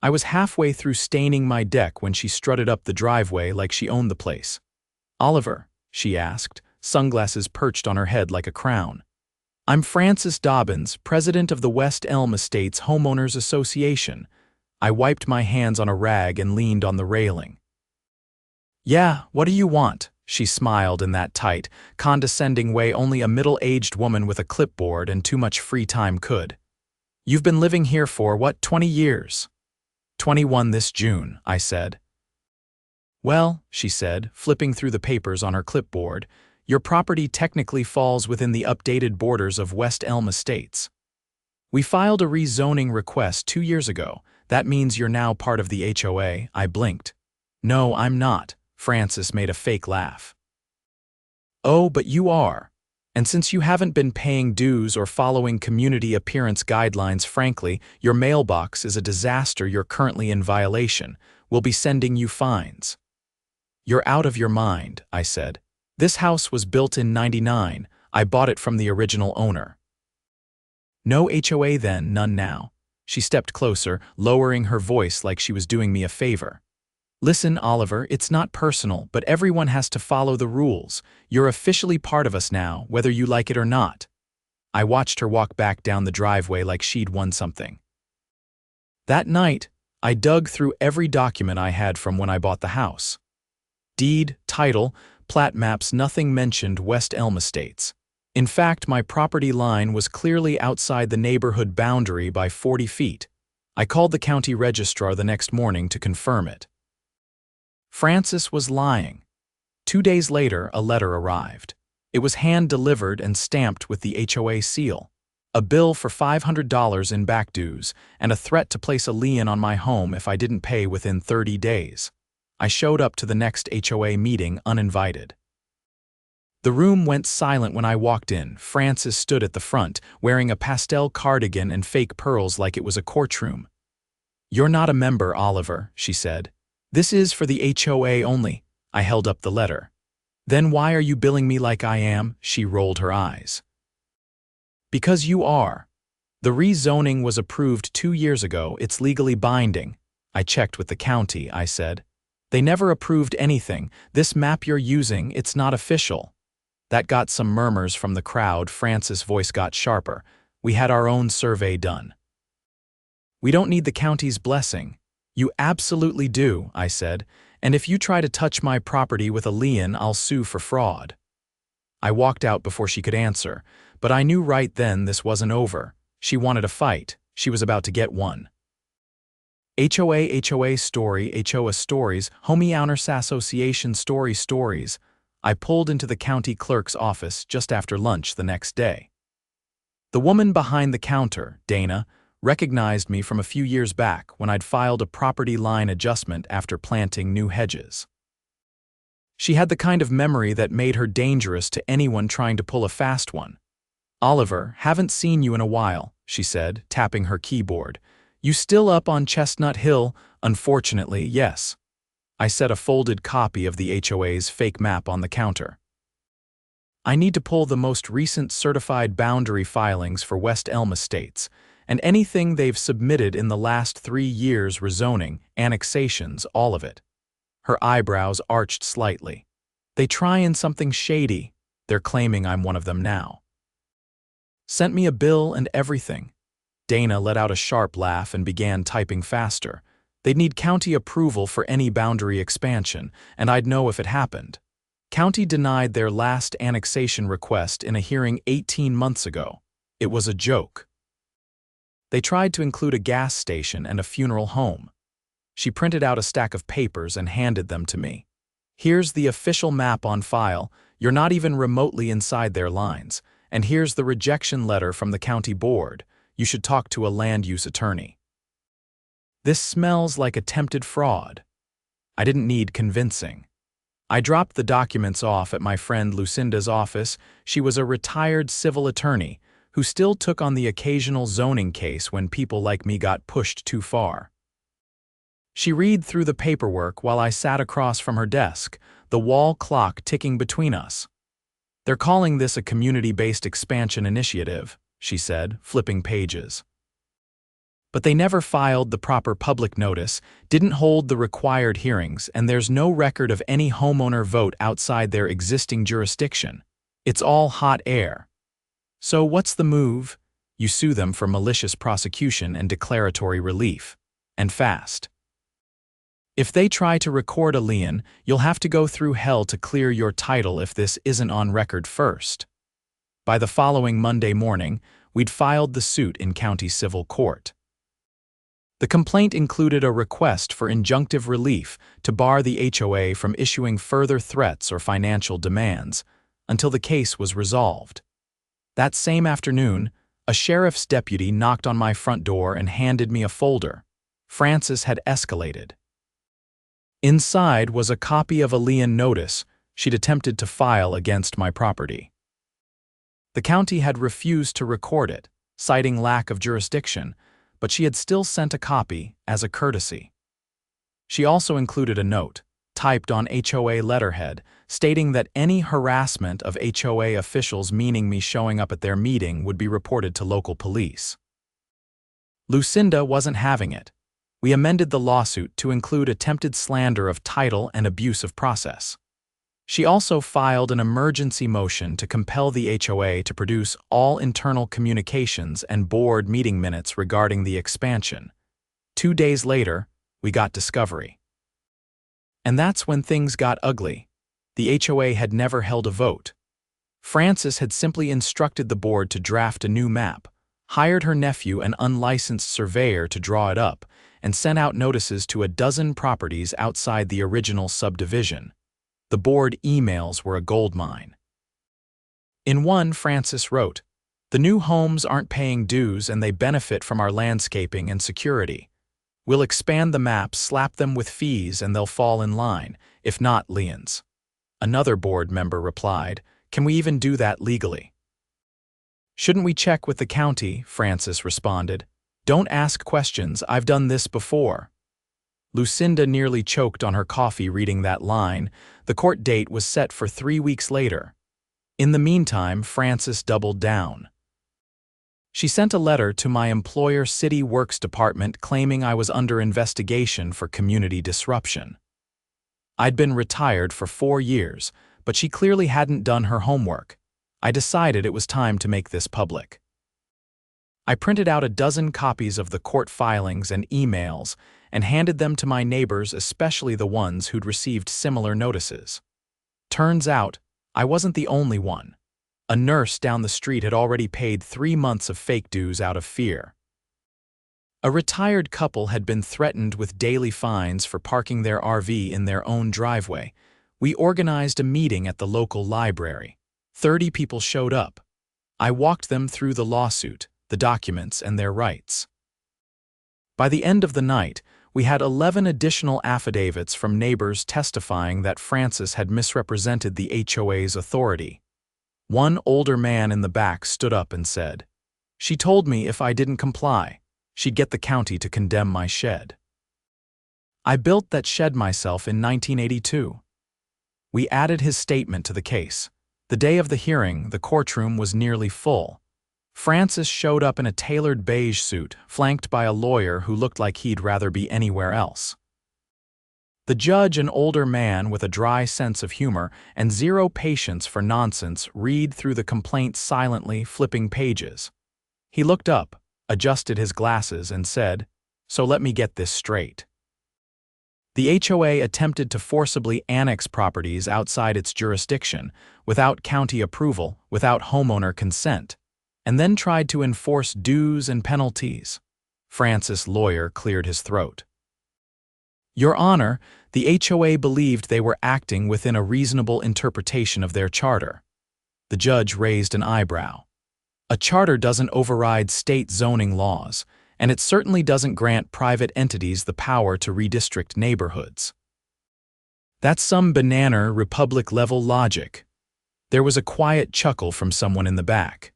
I was halfway through staining my deck when she strutted up the driveway like she owned the place. "Oliver," she asked, sunglasses perched on her head like a crown. "I'm Frances Dobbins, president of the West Elm Estates Homeowners Association." I wiped my hands on a rag and leaned on the railing. "Yeah, what do you want?" She smiled in that tight, condescending way only a middle-aged woman with a clipboard and too much free time could. "You've been living here for, what, 20 years?" 21 this June, I said. "Well," she said, flipping through the papers on her clipboard, "your property technically falls within the updated borders of West Elm Estates. We filed a rezoning request 2 years ago. That means you're now part of the HOA." I blinked. "No, I'm not." Frances made a fake laugh. "Oh, but you are. And since you haven't been paying dues or following community appearance guidelines, frankly, your mailbox is a disaster. You're currently in violation. We'll be sending you fines." "You're out of your mind," I said. "This house was built in '99. I bought it from the original owner." "No HOA then, none now." She stepped closer, lowering her voice like she was doing me a favor. "Listen, Oliver, it's not personal, but everyone has to follow the rules. You're officially part of us now, whether you like it or not." I watched her walk back down the driveway like she'd won something. That night, I dug through every document I had from when I bought the house. Deed, title, plat maps, nothing mentioned West Elm Estates. In fact, my property line was clearly outside the neighborhood boundary by 40 feet. I called the county registrar the next morning to confirm it. Frances was lying. 2 days later, a letter arrived. It was hand-delivered and stamped with the HOA seal. A bill for $500 in back dues, and a threat to place a lien on my home if I didn't pay within 30 days. I showed up to the next HOA meeting uninvited. The room went silent when I walked in. Frances stood at the front, wearing a pastel cardigan and fake pearls like it was a courtroom. "You're not a member, Oliver," she said. "This is for the HOA only." I held up the letter. "Then why are you billing me like I am?" She rolled her eyes. "Because you are. The rezoning was approved 2 years ago. It's legally binding." "I checked with the county," I said. "They never approved anything. This map you're using, it's not official." That got some murmurs from the crowd. Frances' voice got sharper. "We had our own survey done." "We don't need the county's blessing." "You absolutely do," I said, "and if you try to touch my property with a lien, I'll sue for fraud." I walked out before she could answer, but I knew right then this wasn't over. She wanted a fight. She was about to get one. HOA story, HOA stories, Homeowners Association stories. I pulled into the county clerk's office just after lunch the next day. The woman behind the counter, Dana, recognized me from a few years back when I'd filed a property line adjustment after planting new hedges. She had the kind of memory that made her dangerous to anyone trying to pull a fast one. "Oliver, haven't seen you in a while," she said, tapping her keyboard. "You still up on Chestnut Hill?" "Unfortunately, yes." I set a folded copy of the HOA's fake map on the counter. "I need to pull the most recent certified boundary filings for West Elm Estates, and anything they've submitted in the last 3 years, rezoning, annexations, all of it." Her eyebrows arched slightly. "They try in something shady. They're claiming I'm one of them now." "Sent me a bill and everything." Dana let out a sharp laugh and began typing faster. "They'd need county approval for any boundary expansion, and I'd know if it happened. County denied their last annexation request in a hearing 18 months ago. It was a joke. They tried to include a gas station and a funeral home." She printed out a stack of papers and handed them to me. "Here's the official map on file. You're not even remotely inside their lines. And here's the rejection letter from the county board. You should talk to a land use attorney." This smells like attempted fraud. I didn't need convincing. I dropped the documents off at my friend Lucinda's office. She was a retired civil attorney who still took on the occasional zoning case when people like me got pushed too far. She read through the paperwork while I sat across from her desk, the wall clock ticking between us. "They're calling this a community-based expansion initiative," she said, flipping pages. But they never filed the proper public notice, didn't hold the required hearings, and there's no record of any homeowner vote outside their existing jurisdiction. It's all hot air. So what's the move? You sue them for malicious prosecution and declaratory relief. And fast. If they try to record a lien, you'll have to go through hell to clear your title if this isn't on record first. By the following Monday morning, we'd filed the suit in county civil court. The complaint included a request for injunctive relief to bar the HOA from issuing further threats or financial demands until the case was resolved. That same afternoon, a sheriff's deputy knocked on my front door and handed me a folder. Frances had escalated. Inside was a copy of a lien notice she'd attempted to file against my property. The county had refused to record it, citing lack of jurisdiction, but she had still sent a copy as a courtesy. She also included a note, typed on HOA letterhead, stating that any harassment of HOA officials meaning me showing up at their meeting would be reported to local police. Lucinda wasn't having it. We amended the lawsuit to include attempted slander of title and abuse of process. She also filed an emergency motion to compel the HOA to produce all internal communications and board meeting minutes regarding the expansion. 2 days later, we got discovery. And that's when things got ugly. The HOA had never held a vote. Frances had simply instructed the board to draft a new map, hired her nephew, an unlicensed surveyor, to draw it up, and sent out notices to a dozen properties outside the original subdivision. The board emails were a goldmine. In one, Frances wrote, "The new homes aren't paying dues and they benefit from our landscaping and security. We'll expand the maps, slap them with fees, and they'll fall in line, if not liens." Another board member replied, "Can we even do that legally?" "Shouldn't we check with the county?" Frances responded. "Don't ask questions, I've done this before." Lucinda nearly choked on her coffee reading that line. The court date was set for 3 weeks later. In the meantime, Frances doubled down. She sent a letter to my employer City Works Department claiming I was under investigation for community disruption. I'd been retired for 4 years, but she clearly hadn't done her homework. I decided it was time to make this public. I printed out a dozen copies of the court filings and emails and handed them to my neighbors, especially the ones who'd received similar notices. Turns out, I wasn't the only one. A nurse down the street had already paid 3 months of fake dues out of fear. A retired couple had been threatened with daily fines for parking their RV in their own driveway. We organized a meeting at the local library. 30 people showed up. I walked them through the lawsuit, the documents, and their rights. By the end of the night, we had 11 additional affidavits from neighbors testifying that Frances had misrepresented the HOA's authority. One older man in the back stood up and said, "She told me if I didn't comply, she'd get the county to condemn my shed." I built that shed myself in 1982. We added his statement to the case. The day of the hearing, the courtroom was nearly full. Frances showed up in a tailored beige suit, flanked by a lawyer who looked like he'd rather be anywhere else. The judge, an older man with a dry sense of humor and zero patience for nonsense, read through the complaint silently, flipping pages. He looked up, adjusted his glasses, and said, "So let me get this straight. The HOA attempted to forcibly annex properties outside its jurisdiction, without county approval, without homeowner consent, and then tried to enforce dues and penalties." Frances' lawyer cleared his throat. "Your Honor, the HOA believed they were acting within a reasonable interpretation of their charter." The judge raised an eyebrow. "A charter doesn't override state zoning laws, and it certainly doesn't grant private entities the power to redistrict neighborhoods. That's some banana republic-level logic." There was a quiet chuckle from someone in the back.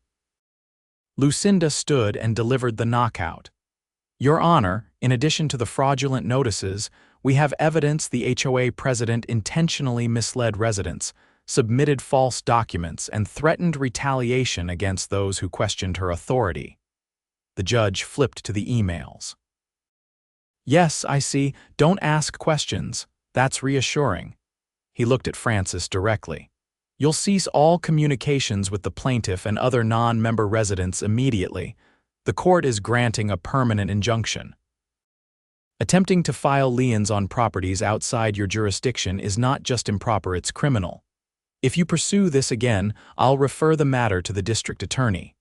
Lucinda stood and delivered the knockout. "Your Honor, in addition to the fraudulent notices, we have evidence the HOA president intentionally misled residents, submitted false documents, and threatened retaliation against those who questioned her authority." The judge flipped to the emails. Yes, I see. Don't ask questions. That's reassuring. He looked at Frances directly. You'll cease all communications with the plaintiff and other non-member residents immediately. The court is granting a permanent injunction. Attempting to file liens on properties outside your jurisdiction is not just improper, it's criminal. If you pursue this again, I'll refer the matter to the district attorney.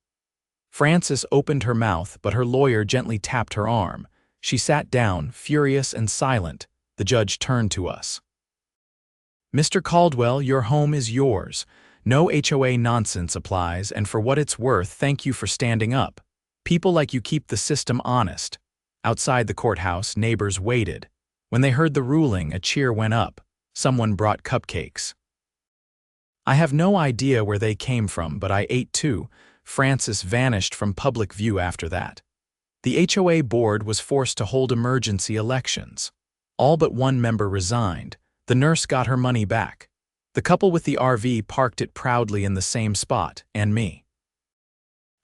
Frances opened her mouth, but her lawyer gently tapped her arm. She sat down, furious and silent. The judge turned to us. Mr. Caldwell, your home is yours. No HOA nonsense applies, and for what it's worth, thank you for standing up. People like you keep the system honest. Outside the courthouse, neighbors waited. When they heard the ruling, a cheer went up. Someone brought cupcakes. I have no idea where they came from, but I ate too. Frances vanished from public view after that. The HOA board was forced to hold emergency elections. All but one member resigned. The nurse got her money back. The couple with the RV parked it proudly in the same spot, and me.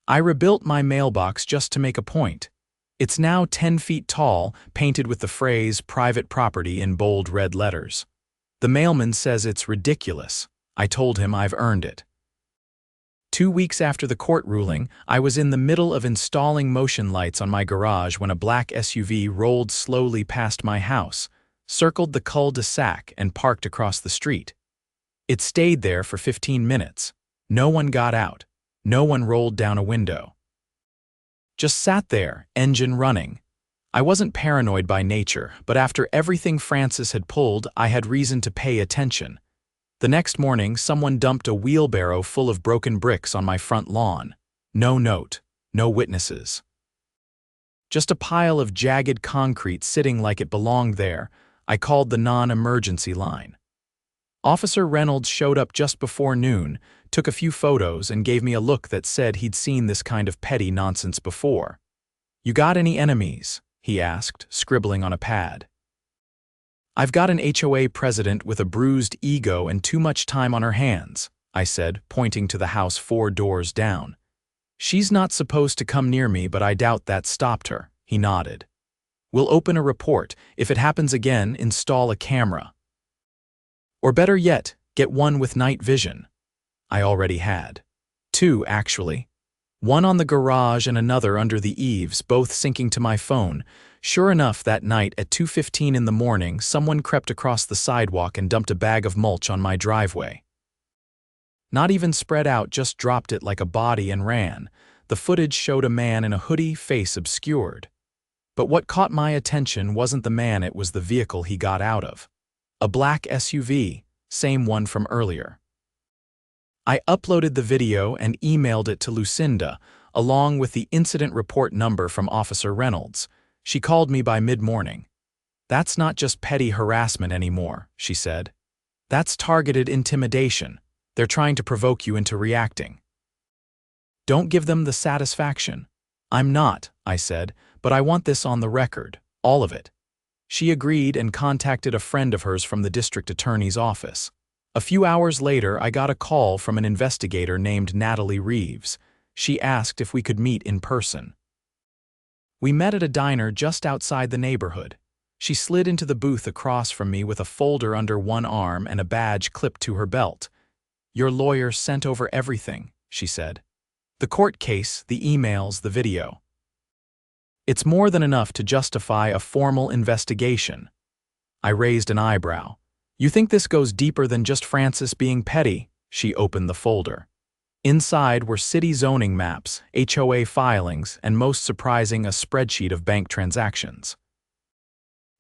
I rebuilt my mailbox just to make a point. It's now 10 feet tall, painted with the phrase "private property" in bold red letters. The mailman says it's ridiculous. I told him I've earned it. 2 weeks after the court ruling, I was in the middle of installing motion lights on my garage when a black SUV rolled slowly past my house, circled the cul-de-sac, and parked across the street. It stayed there for 15 minutes. No one got out. No one rolled down a window. Just sat there, engine running. I wasn't paranoid by nature, but after everything Frances had pulled, I had reason to pay attention. The next morning, someone dumped a wheelbarrow full of broken bricks on my front lawn. No note, no witnesses. Just a pile of jagged concrete sitting like it belonged there. I called the non-emergency line. Officer Reynolds showed up just before noon, took a few photos, and gave me a look that said he'd seen this kind of petty nonsense before. "You got any enemies?" he asked, scribbling on a pad. "I've got an HOA president with a bruised ego and too much time on her hands," I said, pointing to the house 4 doors down. "She's not supposed to come near me, but I doubt that stopped her," he nodded. "We'll open a report. If it happens again, install a camera. Or better yet, get one with night vision." I already had. 2, actually. One on the garage and another under the eaves, both syncing to my phone. Sure enough, that night at 2:15 in the morning, someone crept across the sidewalk and dumped a bag of mulch on my driveway. Not even spread out, just dropped it like a body and ran. The footage showed a man in a hoodie, face obscured. But what caught my attention wasn't the man, it was the vehicle he got out of. A black SUV, same one from earlier. I uploaded the video and emailed it to Lucinda, along with the incident report number from Officer Reynolds. She called me by mid-morning. "That's not just petty harassment anymore," she said. "That's targeted intimidation. They're trying to provoke you into reacting." "Don't give them the satisfaction." "I'm not," I said, "but I want this on the record, all of it." She agreed and contacted a friend of hers from the district attorney's office. A few hours later, I got a call from an investigator named Natalie Reeves. She asked if we could meet in person. We met at a diner just outside the neighborhood. She slid into the booth across from me with a folder under one arm and a badge clipped to her belt. "Your lawyer sent over everything," she said. "The court case, the emails, the video. It's more than enough to justify a formal investigation." I raised an eyebrow. "You think this goes deeper than just Frances being petty?" She opened the folder. Inside were city zoning maps, HOA filings, and most surprising, a spreadsheet of bank transactions.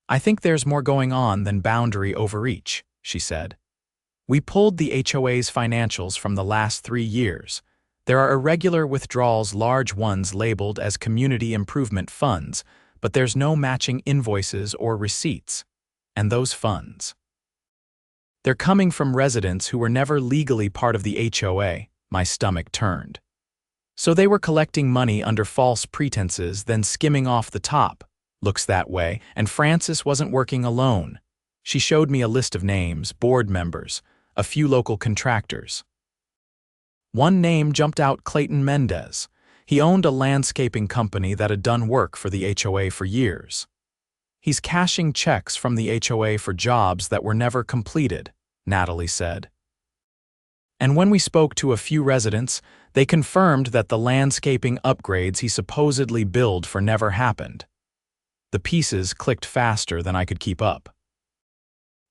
"I think there's more going on than boundary overreach," she said. "We pulled the HOA's financials from the last 3 years. There are irregular withdrawals, large ones labeled as community improvement funds, but there's no matching invoices or receipts. And those funds, they're coming from residents who were never legally part of the HOA." My stomach turned. "So they were collecting money under false pretenses, then skimming off the top. Looks that way, and Frances wasn't working alone." She showed me a list of names, board members, a few local contractors. One name jumped out: Clayton Mendez. He owned a landscaping company that had done work for the HOA for years. He's cashing checks from the HOA for jobs that were never completed, Natalie said. And when we spoke to a few residents, they confirmed that the landscaping upgrades he supposedly billed for never happened. The pieces clicked faster than I could keep up.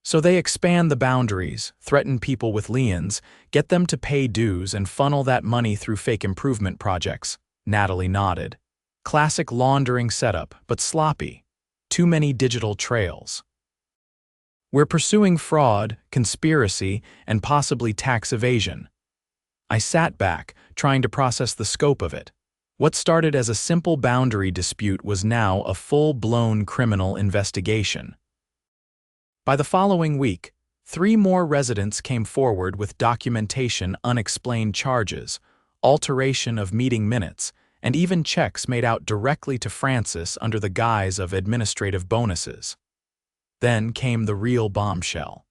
So they expand the boundaries, threaten people with liens, get them to pay dues and funnel that money through fake improvement projects, Natalie nodded. Classic laundering setup, but sloppy. Too many digital trails. We're pursuing fraud, conspiracy, and possibly tax evasion. I sat back, trying to process the scope of it. What started as a simple boundary dispute was now a full-blown criminal investigation. By the following week, 3 more residents came forward with documentation, unexplained charges, alteration of meeting minutes, and even checks made out directly to Frances under the guise of administrative bonuses. Then came the real bombshell.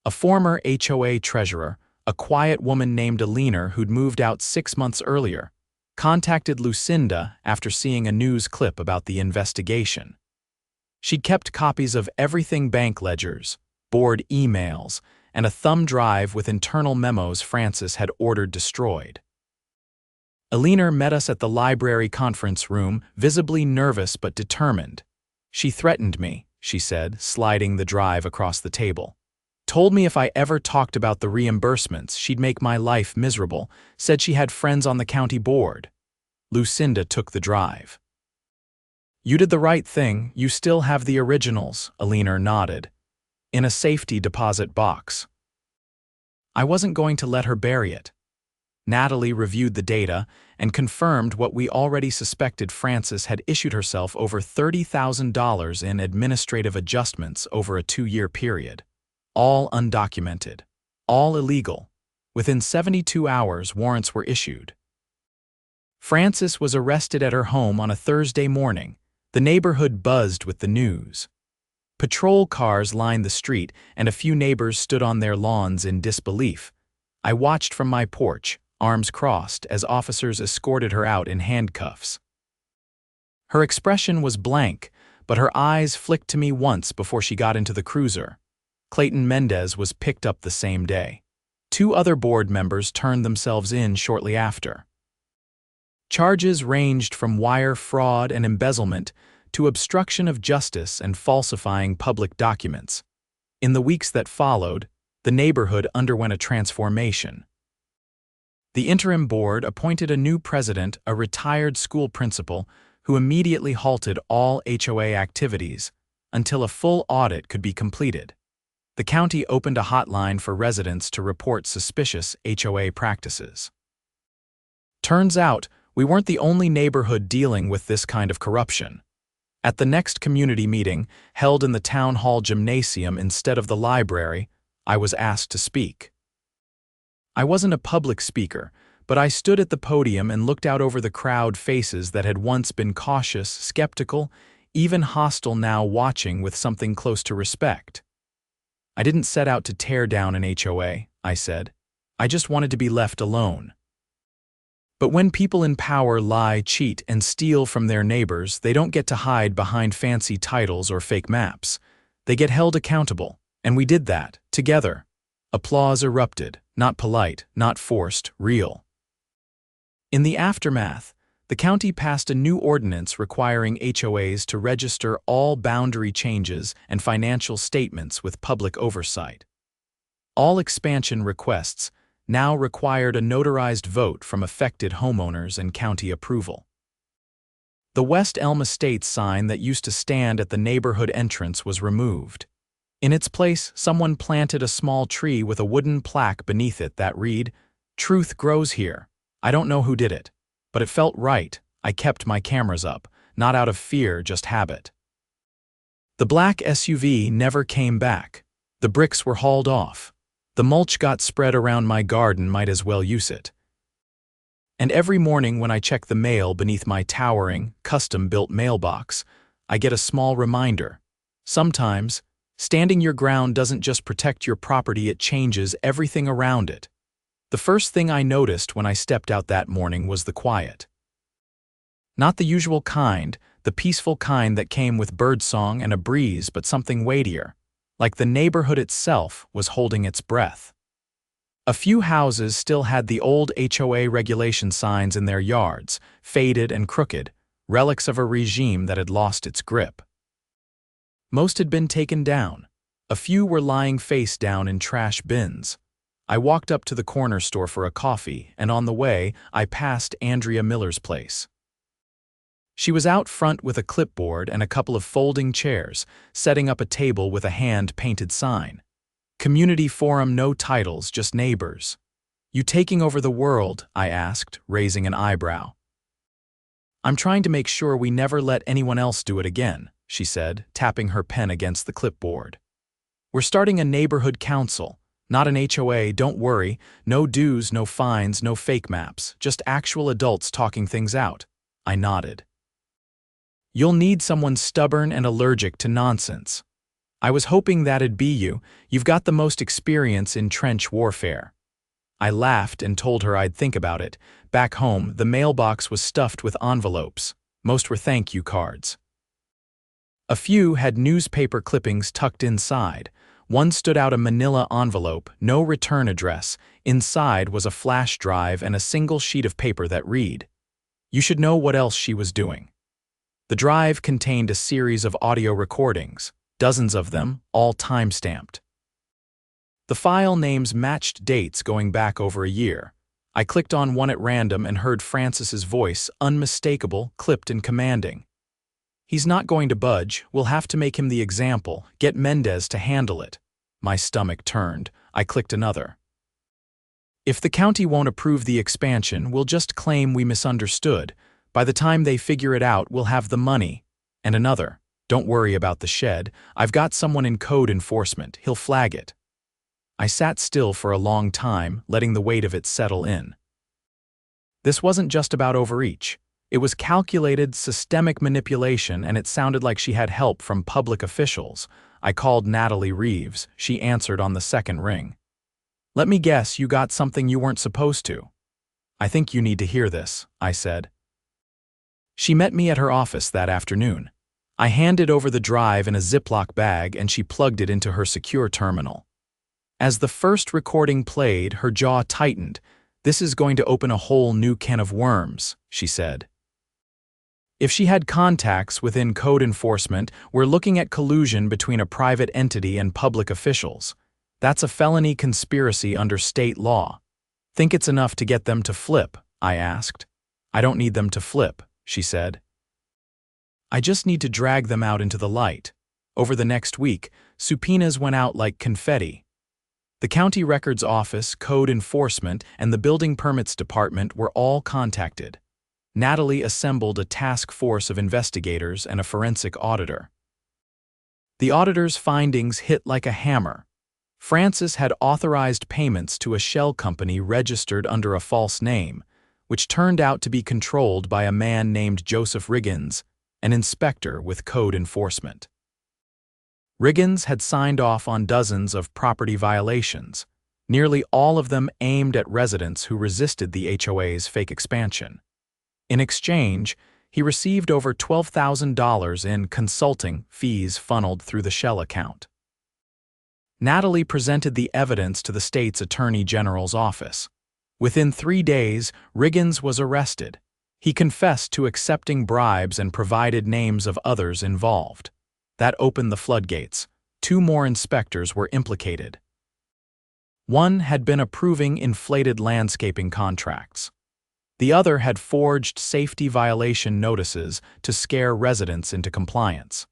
A former HOA treasurer, a quiet woman named Alina who'd moved out 6 months earlier, contacted Lucinda after seeing a news clip about the investigation. She'd kept copies of everything: bank ledgers, board emails, and a thumb drive with internal memos Frances had ordered destroyed. Alina met us at the library conference room, visibly nervous but determined. She threatened me, she said, sliding the drive across the table. Told me if I ever talked about the reimbursements, she'd make my life miserable, said she had friends on the county board. Lucinda took the drive. You did the right thing, you still have the originals, Alina nodded. In a safety deposit box. I wasn't going to let her bury it. Natalie reviewed the data and confirmed what we already suspected: Frances had issued herself over $30,000 in administrative adjustments over a 2-year period. All undocumented. All illegal. Within 72 hours, warrants were issued. Frances was arrested at her home on a Thursday morning. The neighborhood buzzed with the news. Patrol cars lined the street, and a few neighbors stood on their lawns in disbelief. I watched from my porch, arms crossed, as officers escorted her out in handcuffs. Her expression was blank, but her eyes flicked to me once before she got into the cruiser. Clayton Mendez was picked up the same day. 2 other board members turned themselves in shortly after. Charges ranged from wire fraud and embezzlement to obstruction of justice and falsifying public documents. In the weeks that followed, the neighborhood underwent a transformation. The interim board appointed a new president, a retired school principal, who immediately halted all HOA activities until a full audit could be completed. The county opened a hotline for residents to report suspicious HOA practices. Turns out, we weren't the only neighborhood dealing with this kind of corruption. At the next community meeting, held in the town hall gymnasium instead of the library, I was asked to speak. I wasn't a public speaker, but I stood at the podium and looked out over the crowd, faces that had once been cautious, skeptical, even hostile, now watching with something close to respect. I didn't set out to tear down an HOA, I said. I just wanted to be left alone. But when people in power lie, cheat, and steal from their neighbors, they don't get to hide behind fancy titles or fake maps. They get held accountable, and we did that, together. Applause erupted, not polite, not forced, real. In the aftermath, the county passed a new ordinance requiring HOAs to register all boundary changes and financial statements with public oversight. All expansion requests now required a notarized vote from affected homeowners and county approval. The West Elm Estates sign that used to stand at the neighborhood entrance was removed. In its place, someone planted a small tree with a wooden plaque beneath it that read, "Truth grows here." I don't know who did it, but it felt right. I kept my cameras up, not out of fear, just habit. The black SUV never came back. The bricks were hauled off. The mulch got spread around my garden, might as well use it. And every morning when I check the mail beneath my towering, custom-built mailbox, I get a small reminder. Sometimes, standing your ground doesn't just protect your property, it changes everything around it. The first thing I noticed when I stepped out that morning was the quiet. Not the usual kind, the peaceful kind that came with birdsong and a breeze, but something weightier, like the neighborhood itself was holding its breath. A few houses still had the old HOA regulation signs in their yards, faded and crooked, relics of a regime that had lost its grip. Most had been taken down. A few were lying face down in trash bins. I walked up to the corner store for a coffee, and on the way, I passed Andrea Miller's place. She was out front with a clipboard and a couple of folding chairs, setting up a table with a hand-painted sign. Community forum, no titles, just neighbors. You taking over the world? I asked, raising an eyebrow. I'm trying to make sure we never let anyone else do it again, she said, tapping her pen against the clipboard. We're starting a neighborhood council, not an HOA, don't worry, no dues, no fines, no fake maps, just actual adults talking things out. I nodded. You'll need someone stubborn and allergic to nonsense. I was hoping that'd be you. You've got the most experience in trench warfare. I laughed and told her I'd think about it. Back home, the mailbox was stuffed with envelopes. Most were thank you cards. A few had newspaper clippings tucked inside. One stood out, a manila envelope, no return address. Inside was a flash drive and a single sheet of paper that read, "You should know what else she was doing." The drive contained a series of audio recordings, dozens of them, all time-stamped. The file names matched dates going back over a year. I clicked on one at random and heard Frances's voice, unmistakable, clipped and commanding. He's not going to budge, we'll have to make him the example, get Mendez to handle it. My stomach turned. I clicked another. If the county won't approve the expansion, we'll just claim we misunderstood. By the time they figure it out, we'll have the money. And another. Don't worry about the shed. I've got someone in code enforcement. He'll flag it. I sat still for a long time, letting the weight of it settle in. This wasn't just about overreach. It was calculated, systemic manipulation, and it sounded like she had help from public officials. I called Natalie Reeves. She answered on the second ring. Let me guess, you got something you weren't supposed to. I think you need to hear this, I said. She met me at her office that afternoon. I handed over the drive in a Ziploc bag and she plugged it into her secure terminal. As the first recording played, her jaw tightened. This is going to open a whole new can of worms, she said. If she had contacts within code enforcement, we're looking at collusion between a private entity and public officials. That's a felony conspiracy under state law. Think it's enough to get them to flip? I asked. I don't need them to flip, she said. I just need to drag them out into the light. Over the next week, subpoenas went out like confetti. The county records office, code enforcement, and the building permits department were all contacted. Natalie assembled a task force of investigators and a forensic auditor. The auditor's findings hit like a hammer. Frances had authorized payments to a shell company registered under a false name, which turned out to be controlled by a man named Joseph Riggins, an inspector with code enforcement. Riggins had signed off on dozens of property violations, nearly all of them aimed at residents who resisted the HOA's fake expansion. In exchange, he received over $12,000 in consulting fees funneled through the shell account. Natalie presented the evidence to the state's attorney general's office. Within 3 days, Riggins was arrested. He confessed to accepting bribes and provided names of others involved. That opened the floodgates. 2 more inspectors were implicated. One had been approving inflated landscaping contracts. The other had forged safety violation notices to scare residents into compliance.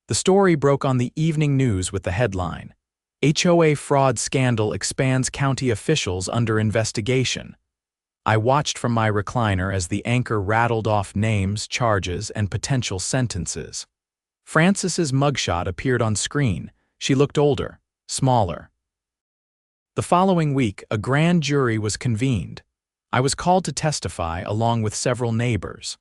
The story broke on the evening news with the headline, "HOA fraud scandal expands county officials under investigation." I watched from my recliner as the anchor rattled off names, charges, and potential sentences. Frances's mugshot appeared on screen. She looked older, smaller. The following week, a grand jury was convened. I was called to testify along with several neighbors.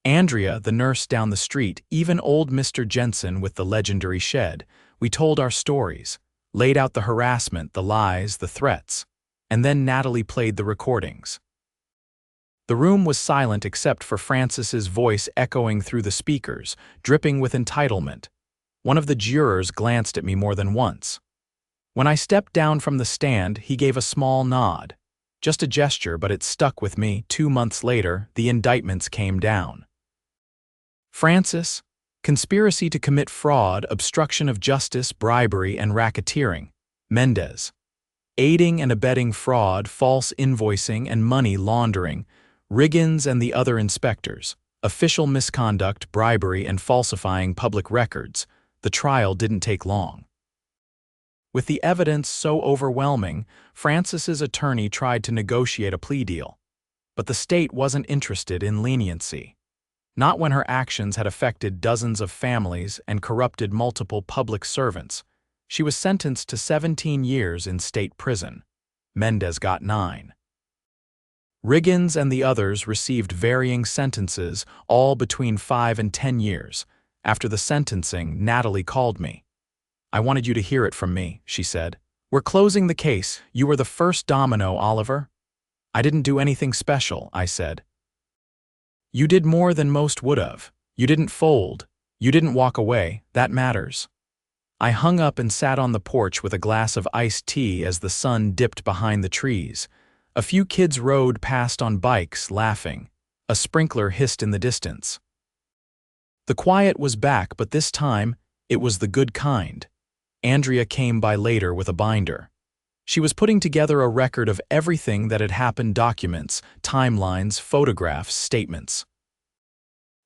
Andrea, the nurse down the street, even old Mr. Jensen with the legendary shed. We told our stories, laid out the harassment, the lies, the threats, and then Natalie played the recordings. The room was silent except for Frances's voice echoing through the speakers, dripping with entitlement. One of the jurors glanced at me more than once. When I stepped down from the stand, he gave a small nod. Just a gesture, but it stuck with me. 2 months later, the indictments came down. Frances, conspiracy to commit fraud, obstruction of justice, bribery, and racketeering. Mendez, aiding and abetting fraud, false invoicing, and money laundering. Riggins and the other inspectors, official misconduct, bribery, and falsifying public records. The trial didn't take long. With the evidence so overwhelming, Frances's attorney tried to negotiate a plea deal. But the state wasn't interested in leniency. Not when her actions had affected dozens of families and corrupted multiple public servants. She was sentenced to 17 years in state prison. Mendez got 9. Riggins and the others received varying sentences, all between 5 and 10 years. After the sentencing, Natalie called me. "I wanted you to hear it from me," she said. "We're closing the case. You were the first domino, Oliver." "I didn't do anything special," I said. "You did more than most would have. You didn't fold. You didn't walk away. That matters." I hung up and sat on the porch with a glass of iced tea as the sun dipped behind the trees. A few kids rode past on bikes, laughing. A sprinkler hissed in the distance. The quiet was back, but this time, it was the good kind. Andrea came by later with a binder. She was putting together a record of everything that had happened: documents, timelines, photographs, statements.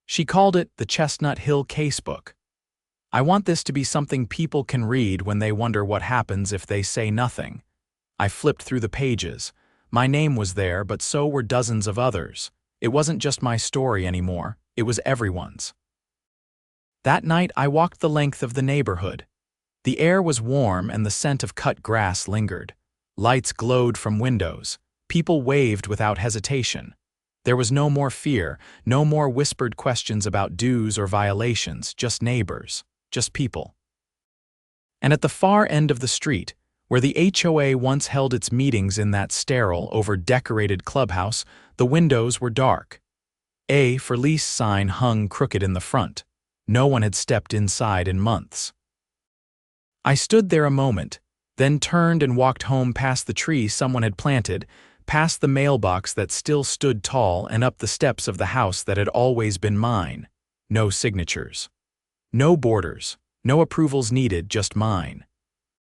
She called it the Chestnut Hill Casebook. "I want this to be something people can read when they wonder what happens if they say nothing." I flipped through the pages. My name was there, but so were dozens of others. It wasn't just my story anymore, it was everyone's. That night I walked the length of the neighborhood. The air was warm and the scent of cut grass lingered. Lights glowed from windows. People waved without hesitation. There was no more fear, no more whispered questions about dues or violations, just neighbors, just people. And at the far end of the street, where the HOA once held its meetings in that sterile, over-decorated clubhouse, the windows were dark. A for lease sign hung crooked in the front. No one had stepped inside in months. I stood there a moment, then turned and walked home past the tree someone had planted, past the mailbox that still stood tall, and up the steps of the house that had always been mine. No signatures. No borders. No approvals needed, just mine.